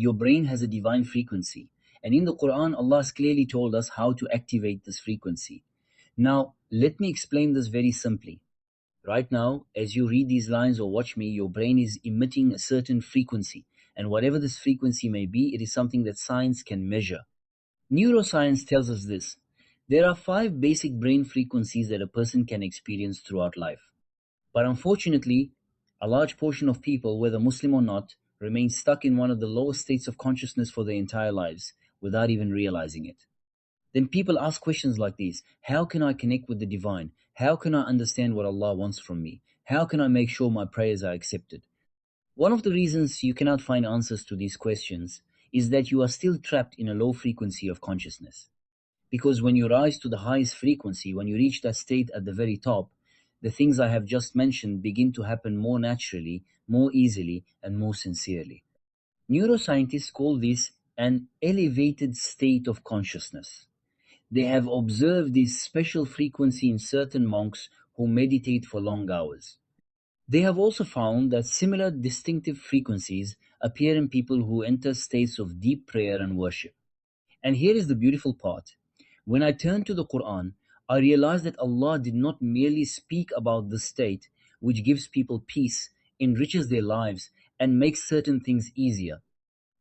Your brain has a divine frequency. And in the Quran, Allah has clearly told us how to activate this frequency. Now, let me explain this very simply. Right now, as you read these lines or watch me, your brain is emitting a certain frequency. And whatever this frequency may be, it is something that science can measure. Neuroscience tells us this. There are 5 basic brain frequencies that a person can experience throughout life. But unfortunately, a large portion of people, whether Muslim or not, remain stuck in one of the lowest states of consciousness for their entire lives without even realizing it. Then people ask questions like these. How can I connect with the divine? How can I understand what Allah wants from me? How can I make sure my prayers are accepted? One of the reasons you cannot find answers to these questions is that you are still trapped in a low frequency of consciousness. Because when you rise to the highest frequency, when you reach that state at the very top, the things I have just mentioned begin to happen more naturally, more easily, and more sincerely. Neuroscientists call this an elevated state of consciousness. They have observed this special frequency in certain monks who meditate for long hours. They have also found that similar distinctive frequencies appear in people who enter states of deep prayer and worship. And here is the beautiful part. When I turn to the Quran, I realize that Allah did not merely speak about the state which gives people peace, enriches their lives, and makes certain things easier.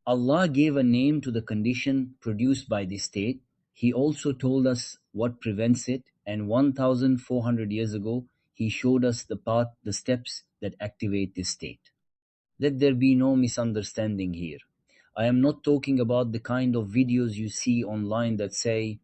Allah gave a name to the condition produced by this state. He also told us what prevents it, and 1400 years ago, He showed us the path, the steps that activate this state. Let there be no misunderstanding here. I am not talking about the kind of videos you see online that say,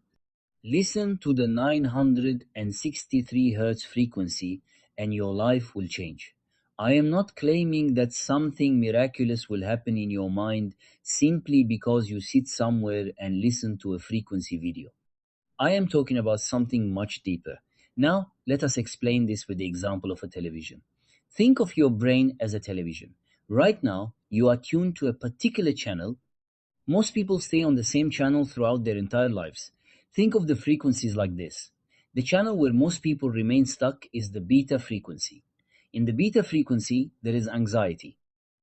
listen to the 963 Hz frequency and your life will change. I am not claiming that something miraculous will happen in your mind simply because you sit somewhere and listen to a frequency video. I am talking about something much deeper. Now, let us explain this with the example of a television. Think of your brain as a television. Right now, you are tuned to a particular channel. Most people stay on the same channel throughout their entire lives. Think of the frequencies like this. The channel where most people remain stuck is the beta frequency. In the beta frequency, there is anxiety,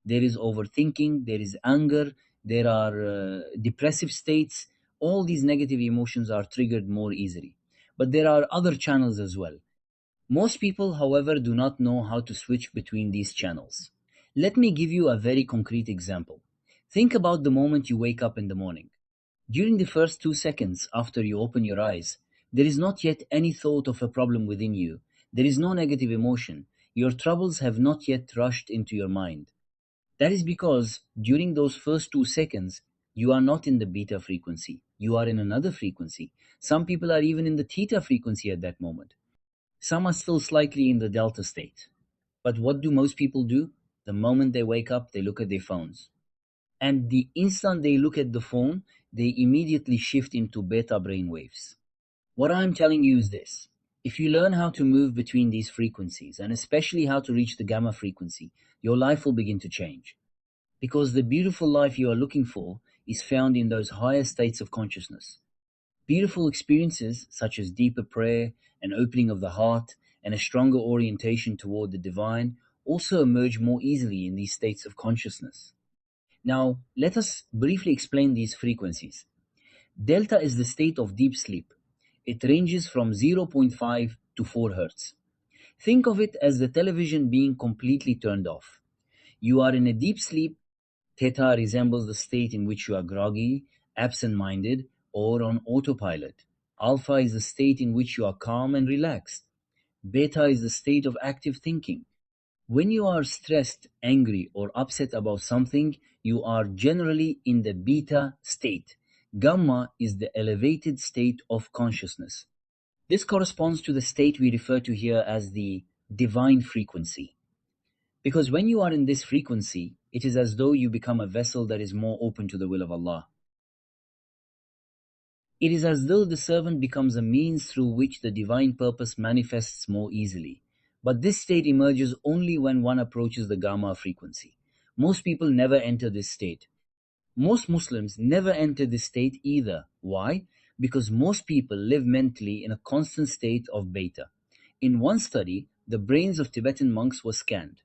there is overthinking, there is anger, there are depressive states. All these negative emotions are triggered more easily. But there are other channels as well. Most people, however, do not know how to switch between these channels. Let me give you a very concrete example. Think about the moment you wake up in the morning. During the first 2 seconds after you open your eyes, there is not yet any thought of a problem within you. There is no negative emotion. Your troubles have not yet rushed into your mind. That is because during those first 2 seconds, you are not in the beta frequency. You are in another frequency. Some people are even in the theta frequency at that moment. Some are still slightly in the delta state. But what do most people do? The moment they wake up, they look at their phones. And the instant they look at the phone, they immediately shift into beta brainwaves. What I'm telling you is this. If you learn how to move between these frequencies, and especially how to reach the gamma frequency, your life will begin to change. Because the beautiful life you are looking for is found in those higher states of consciousness. Beautiful experiences such as deeper prayer, an opening of the heart, and a stronger orientation toward the divine also emerge more easily in these states of consciousness. Now, let us briefly explain these frequencies. Delta is the state of deep sleep. It ranges from 0.5 to 4 Hz. Think of it as the television being completely turned off. You are in a deep sleep. Theta resembles the state in which you are groggy, absent-minded, or on autopilot. Alpha is the state in which you are calm and relaxed. Beta is the state of active thinking. When you are stressed, angry, or upset about something, you are generally in the beta state. Gamma is the elevated state of consciousness. This corresponds to the state we refer to here as the divine frequency. Because when you are in this frequency, it is as though you become a vessel that is more open to the will of Allah. It is as though the servant becomes a means through which the divine purpose manifests more easily. But this state emerges only when one approaches the gamma frequency. Most people never enter this state. Most Muslims never enter this state either. Why? Because most people live mentally in a constant state of beta. In one study, the brains of Tibetan monks were scanned.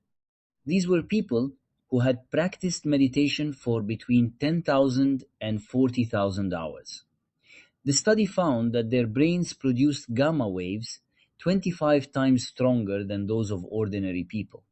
These were people who had practiced meditation for between 10,000 and 40,000 hours. The study found that their brains produced gamma waves 25 times stronger than those of ordinary people.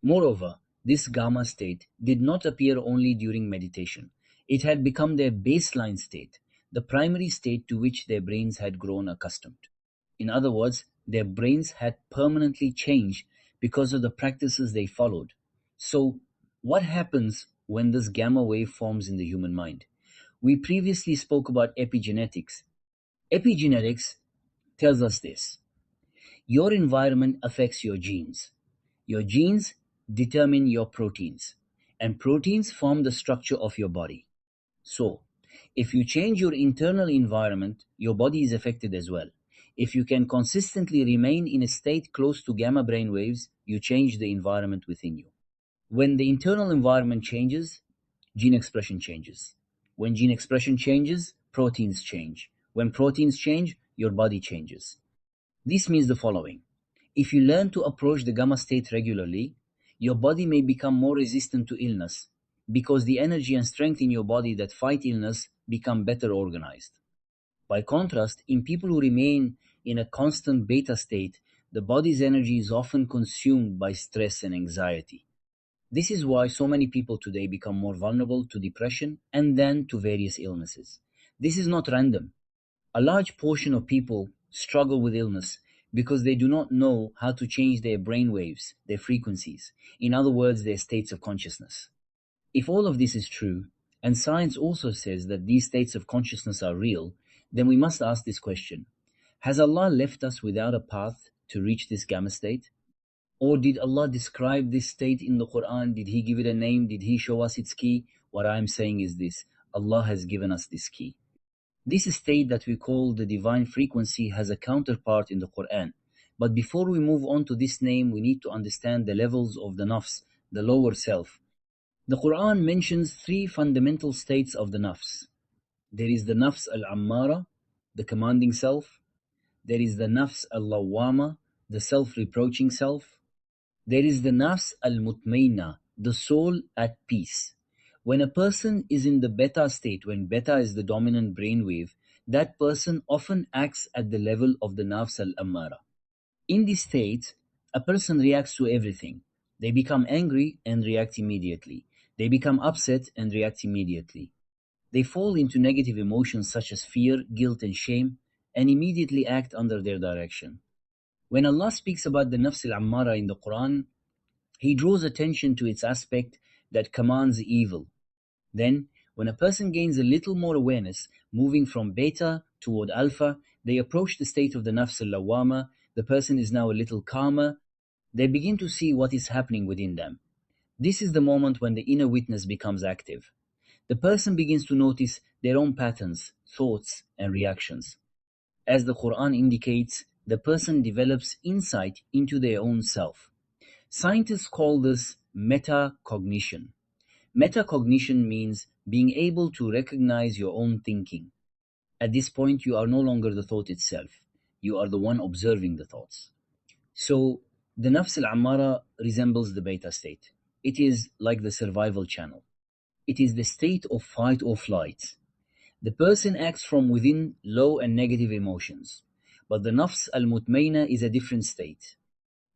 Moreover, this gamma state did not appear only during meditation. It had become their baseline state, the primary state to which their brains had grown accustomed. In other words, their brains had permanently changed because of the practices they followed. So, what happens when this gamma wave forms in the human mind? We previously spoke about epigenetics. Epigenetics tells us this: your environment affects your genes. Your genes determine your proteins, and proteins form the structure of your body. So, if you change your internal environment, your body is affected as well. If you can consistently remain in a state close to gamma brain waves, you change the environment within you. When the internal environment changes, gene expression changes. When gene expression changes, proteins change. When proteins change, your body changes. This means the following: if you learn to approach the gamma state regularly, your body may become more resistant to illness because the energy and strength in your body that fight illness become better organized. By contrast, in people who remain in a constant beta state, the body's energy is often consumed by stress and anxiety. This is why so many people today become more vulnerable to depression and then to various illnesses. This is not random. A large portion of people struggle with illness because they do not know how to change their brain waves, their frequencies, in other words, their states of consciousness. If all of this is true, and science also says that these states of consciousness are real, then we must ask this question: has Allah left us without a path to reach this gamma state? Or did Allah describe this state in the Quran? Did He give it a name? Did He show us its key? What I'm saying is this: Allah has given us this key. This state that we call the divine frequency has a counterpart in the Quran. But before we move on to this name, we need to understand the levels of the Nafs, the lower self. The Quran mentions three fundamental states of the Nafs. There is the Nafs al-Ammara, the commanding self. There is the Nafs al-Lawwama, the self-reproaching self. There is the Nafs al-Mutmainna, the soul at peace. When a person is in the beta state, when beta is the dominant brainwave, that person often acts at the level of the Nafs al-Ammara. In this state, a person reacts to everything. They become angry and react immediately. They become upset and react immediately. They fall into negative emotions such as fear, guilt, and shame, and immediately act under their direction. When Allah speaks about the Nafs al-Ammara in the Quran, He draws attention to its aspect that commands evil. Then, when a person gains a little more awareness, moving from beta toward alpha, they approach the state of the Nafs al-Lawwama. The person is now a little calmer. They begin to see what is happening within them. This is the moment when the inner witness becomes active. The person begins to notice their own patterns, thoughts, and reactions. As the Quran indicates, the person develops insight into their own self. Scientists call this metacognition. Metacognition means being able to recognize your own thinking. At this point, you are no longer the thought itself. You are the one observing the thoughts. So, the Nafs al-Ammara resembles the beta state. It is like the survival channel. It is the state of fight or flight. The person acts from within low and negative emotions. But the Nafs al-Mutmainna is a different state.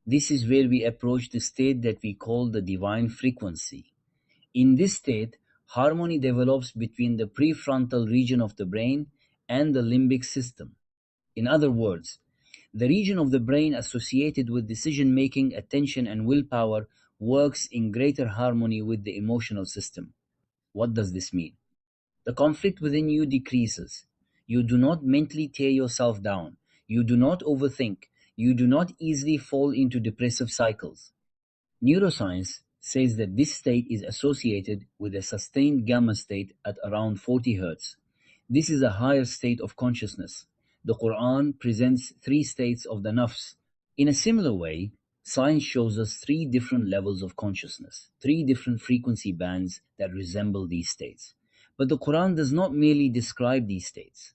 This is where we approach the state that we call the divine frequency. In this state, harmony develops between the prefrontal region of the brain and the limbic system. In other words, the region of the brain associated with decision-making, attention, and willpower works in greater harmony with the emotional system. What does this mean? The conflict within you decreases. You do not mentally tear yourself down. You do not overthink. You do not easily fall into depressive cycles. Neuroscience says that this state is associated with a sustained gamma state at around 40 Hz. This is a higher state of consciousness. The Quran presents three states of the Nafs. In a similar way, science shows us three different levels of consciousness, three different frequency bands that resemble these states. But the Quran does not merely describe these states.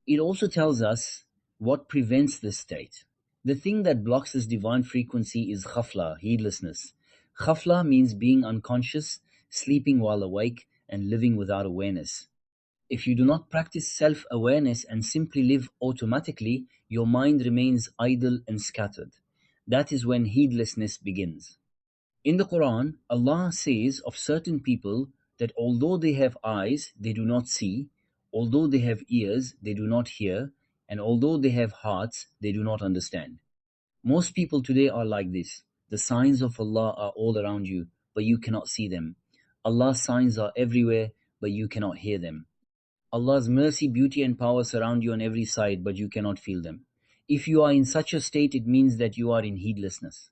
It also tells us what prevents this state. The thing that blocks this divine frequency is khafla, heedlessness. Khafla means being unconscious, sleeping while awake, and living without awareness. If you do not practice self awareness and simply live automatically, your mind remains idle and scattered. That is when heedlessness begins. In the Quran, Allah says of certain people that although they have eyes, they do not see, although they have ears, they do not hear, and although they have hearts, they do not understand. Most people today are like this. The signs of Allah are all around you, but you cannot see them. Allah's signs are everywhere, but you cannot hear them. Allah's mercy, beauty, and power surround you on every side, but you cannot feel them. If you are in such a state, it means that you are in heedlessness.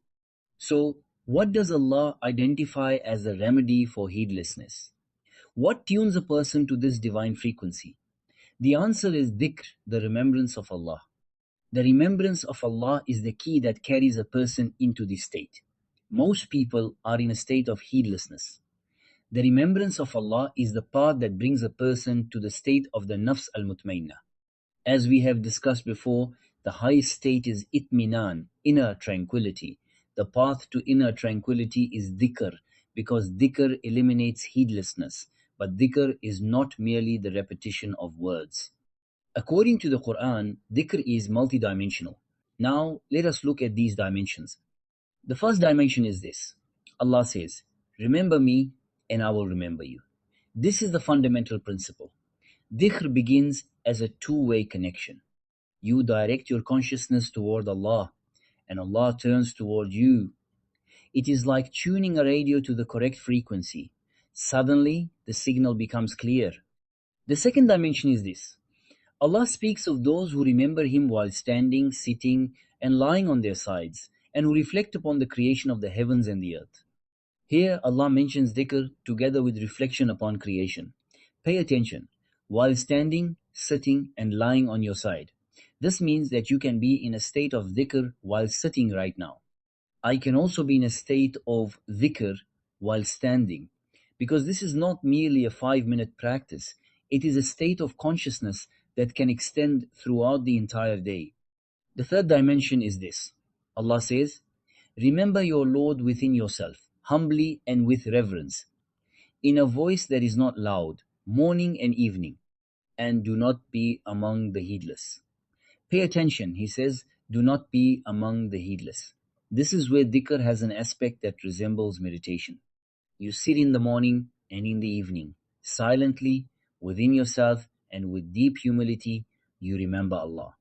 So, what does Allah identify as the remedy for heedlessness? What tunes a person to this divine frequency? The answer is dhikr, the remembrance of Allah. The remembrance of Allah is the key that carries a person into this state. Most people are in a state of heedlessness. The remembrance of Allah is the path that brings a person to the state of the Nafs al-Mutmainna. As we have discussed before, the highest state is itminan, inner tranquility. The path to inner tranquility is dhikr, because dhikr eliminates heedlessness, but dhikr is not merely the repetition of words. According to the Quran, dhikr is multidimensional. Now, let us look at these dimensions. The first dimension is this. Allah says, "Remember me, and I will remember you." This is the fundamental principle. Dhikr begins as a two-way connection. You direct your consciousness toward Allah, and Allah turns toward you. It is like tuning a radio to the correct frequency. Suddenly, the signal becomes clear. The second dimension is this. Allah speaks of those who remember Him while standing, sitting, and lying on their sides, and who reflect upon the creation of the heavens and the earth. Here, Allah mentions dhikr together with reflection upon creation. Pay attention. While standing, sitting, and lying on your side. This means that you can be in a state of dhikr while sitting right now. I can also be in a state of dhikr while standing, because this is not merely a 5-minute practice. It is a state of consciousness that can extend throughout the entire day. The third dimension is this. Allah says, "Remember your Lord within yourself, humbly and with reverence, in a voice that is not loud, morning and evening, and do not be among the heedless." Pay attention, he says, do not be among the heedless. This is where dhikr has an aspect that resembles meditation. You sit in the morning and in the evening, silently, within yourself, and with deep humility, you remember Allah.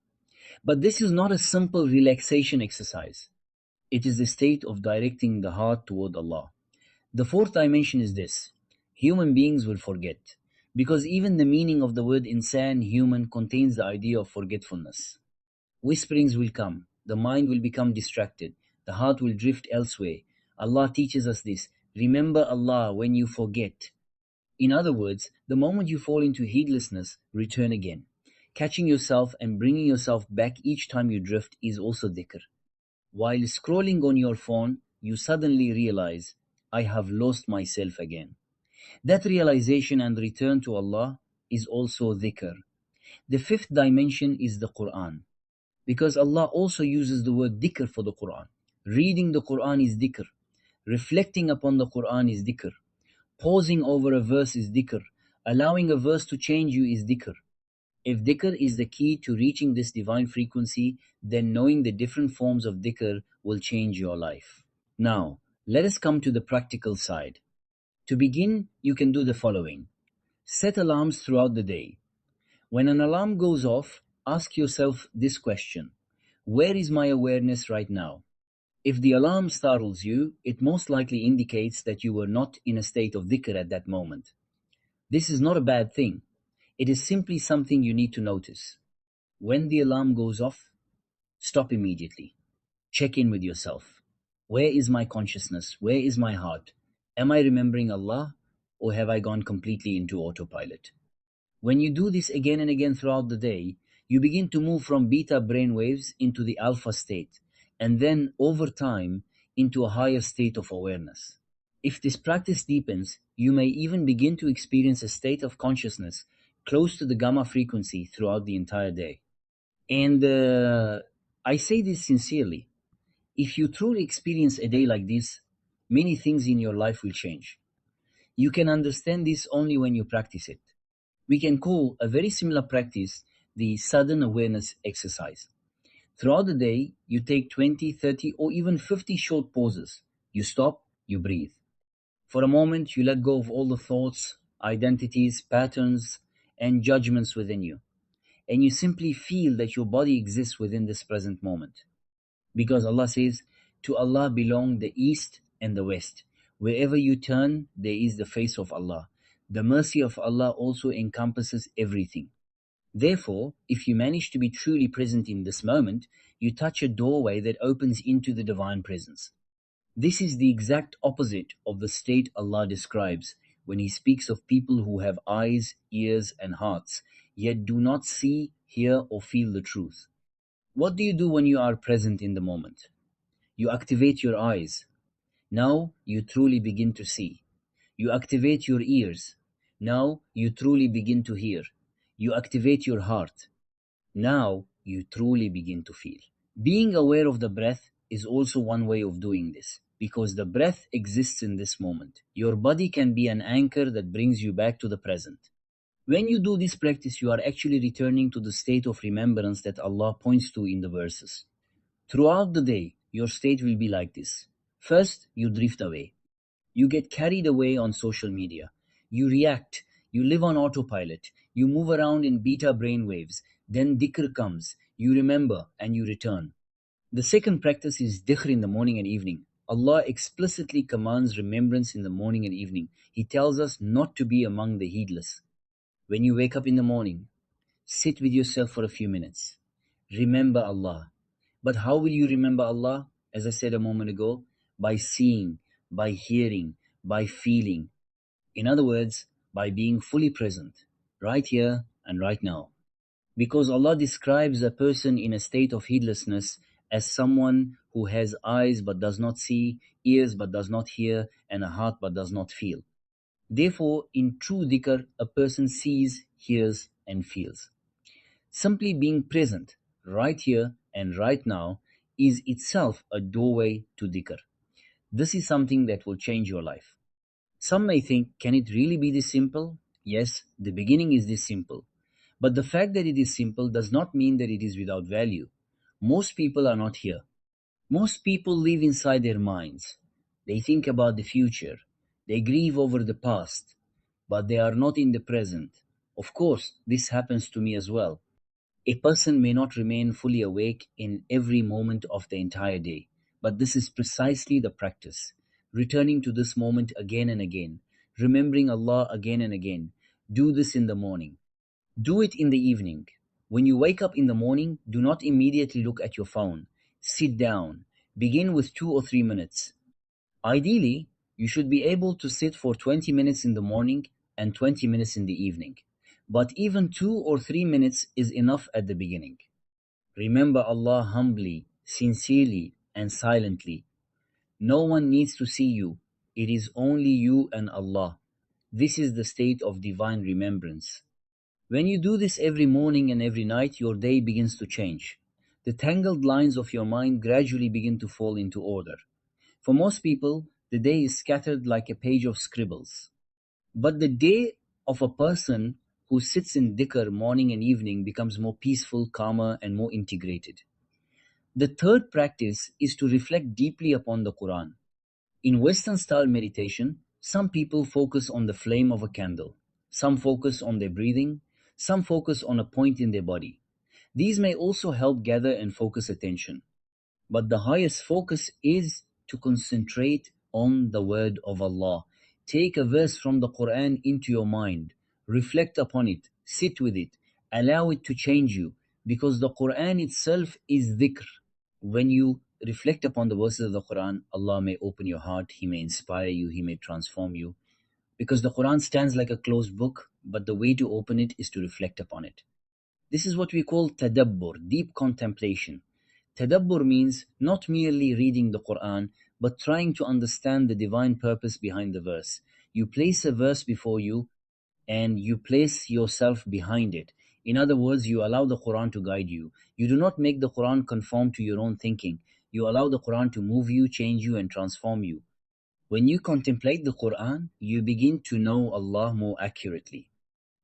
But this is not a simple relaxation exercise. It is the state of directing the heart toward Allah. The fourth dimension is this. Human beings will forget, because even the meaning of the word insan, human, contains the idea of forgetfulness. Whisperings will come, the mind will become distracted, the heart will drift elsewhere. Allah teaches us this. Remember Allah when you forget. In other words, the moment you fall into heedlessness, return again. Catching yourself and bringing yourself back each time you drift is also dhikr. While scrolling on your phone, you suddenly realize, I have lost myself again. That realization and return to Allah is also dhikr. The fifth dimension is the Quran, because Allah also uses the word dhikr for the Quran. Reading the Quran is dhikr. Reflecting upon the Quran is dhikr. Pausing over a verse is dhikr. Allowing a verse to change you is dhikr. If dhikr is the key to reaching this divine frequency, then knowing the different forms of dhikr will change your life. Now, let us come to the practical side. To begin, you can do the following. Set alarms throughout the day. When an alarm goes off, ask yourself this question. Where is my awareness right now? If the alarm startles you, it most likely indicates that you were not in a state of dhikr at that moment. This is not a bad thing. It is simply something you need to notice. When the alarm goes off, stop immediately. Check in with yourself. Where is my consciousness? Where is my heart? Am I remembering Allah, or have I gone completely into autopilot? When you do this again and again throughout the day, you begin to move from beta brainwaves into the alpha state, and then over time into a higher state of awareness. If this practice deepens, you may even begin to experience a state of consciousness close to the gamma frequency throughout the entire day. And I say this sincerely. If you truly experience a day like this, many things in your life will change. You can understand this only when you practice it. We can call a very similar practice the sudden awareness exercise. Throughout the day, you take 20, 30, or even 50 short pauses. You stop, you breathe. For a moment, you let go of all the thoughts, identities, patterns, and judgments within you. And you simply feel that your body exists within this present moment. Because Allah says, to Allah belong the east and the west. Wherever you turn, there is the face of Allah. The mercy of Allah also encompasses everything. Therefore, if you manage to be truly present in this moment, you touch a doorway that opens into the divine presence. This is the exact opposite of the state Allah describes when He speaks of people who have eyes, ears, and hearts, yet do not see, hear, or feel the truth. What do you do when you are present in the moment? You activate your eyes. Now you truly begin to see. You activate your ears. Now you truly begin to hear. You activate your heart. Now you truly begin to feel. Being aware of the breath is also one way of doing this, because the breath exists in this moment. Your body can be an anchor that brings you back to the present. When you do this practice, you are actually returning to the state of remembrance that Allah points to in the verses. Throughout the day, your state will be like this. First, you drift away. You get carried away on social media. You react. You live on autopilot. You move around in beta brainwaves. Then dhikr comes. You remember and you return. The second practice is dhikr in the morning and evening. Allah explicitly commands remembrance in the morning and evening. He tells us not to be among the heedless. When you wake up in the morning, sit with yourself for a few minutes. Remember Allah. But how will you remember Allah? As I said a moment ago, by seeing, by hearing, by feeling. In other words, by being fully present, right here and right now. Because Allah describes a person in a state of heedlessness as someone who has eyes but does not see, ears but does not hear, and a heart but does not feel. Therefore, in true dhikr, a person sees, hears, and feels. Simply being present, right here and right now, is itself a doorway to dhikr. This is something that will change your life. Some may think, can it really be this simple? Yes, the beginning is this simple. But the fact that it is simple does not mean that it is without value. Most people are not here. Most people live inside their minds. They think about the future. They grieve over the past. But they are not in the present. Of course, this happens to me as well. A person may not remain fully awake in every moment of the entire day, but this is precisely the practice. Returning to this moment again and again, remembering Allah again and again. Do this in the morning. Do it in the evening. When you wake up in the morning, do not immediately look at your phone. Sit down. Begin with 2 or 3 minutes. Ideally, you should be able to sit for 20 minutes in the morning and 20 minutes in the evening. But even 2 or 3 minutes is enough at the beginning. Remember Allah humbly, sincerely, and silently. No one needs to see you. It is only you and Allah. This is the state of divine remembrance. When you do this every morning and every night, your day begins to change. The tangled lines of your mind gradually begin to fall into order. For most people, the day is scattered like a page of scribbles. But the day of a person who sits in dhikr morning and evening becomes more peaceful, calmer, and more integrated. The third practice is to reflect deeply upon the Quran. In Western style meditation, some people focus on the flame of a candle. Some focus on their breathing. Some focus on a point in their body. These may also help gather and focus attention. But the highest focus is to concentrate on the word of Allah. Take a verse from the Quran into your mind. Reflect upon it. Sit with it. Allow it to change you. Because the Quran itself is dhikr. When you reflect upon the verses of the Quran, Allah may open your heart. He may inspire you. He may transform you. Because the Quran stands like a closed book, but the way to open it is to reflect upon it. This is what we call tadabbur, deep contemplation. Tadabbur means not merely reading the Quran, but trying to understand the divine purpose behind the verse. You place a verse before you and you place yourself behind it. In other words, you allow the Quran to guide you. You do not make the Quran conform to your own thinking. You allow the Quran to move you, change you, and transform you. When you contemplate the Quran, you begin to know Allah more accurately.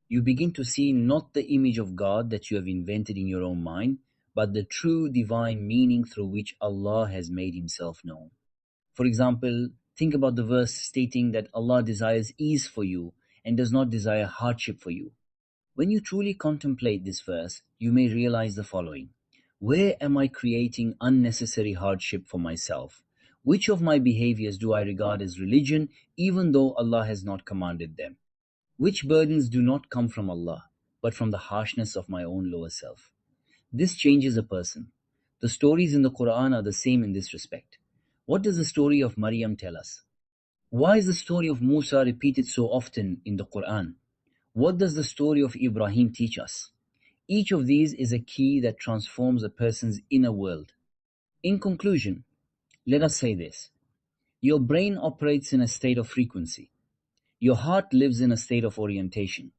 You begin to see not the image of God that you have invented in your own mind, but the true divine meaning through which Allah has made Himself known. For example, think about the verse stating that Allah desires ease for you and does not desire hardship for you. When you truly contemplate this verse, you may realize the following. Where am I creating unnecessary hardship for myself? Which of my behaviors do I regard as religion, even though Allah has not commanded them? Which burdens do not come from Allah, but from the harshness of my own lower self? This changes a person. The stories in the Quran are the same in this respect. What does the story of Maryam tell us? Why is the story of Musa repeated so often in the Quran? What does the story of Ibrahim teach us? Each of these is a key that transforms a person's inner world. In conclusion, let us say this. Your brain operates in a state of frequency. Your heart lives in a state of orientation.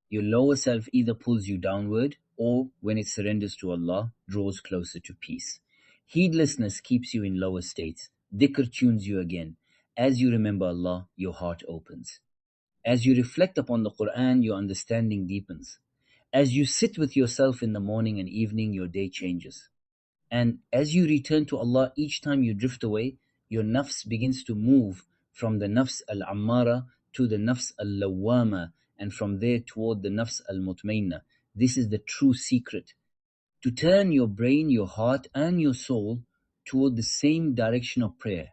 Your lower self either pulls you downward or, when it surrenders to Allah, draws closer to peace. Heedlessness keeps you in lower states. Dhikr tunes you again. As you remember Allah, your heart opens. As you reflect upon the Quran, your understanding deepens. As you sit with yourself in the morning and evening, your day changes. And as you return to Allah each time you drift away, your nafs begins to move from the nafs al-ammara to the nafs al-lawwama, and from there toward the nafs al-mutmainna. This is the true secret. To turn your brain, your heart, and your soul toward the same direction of prayer.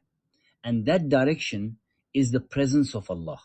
And that direction is the presence of Allah.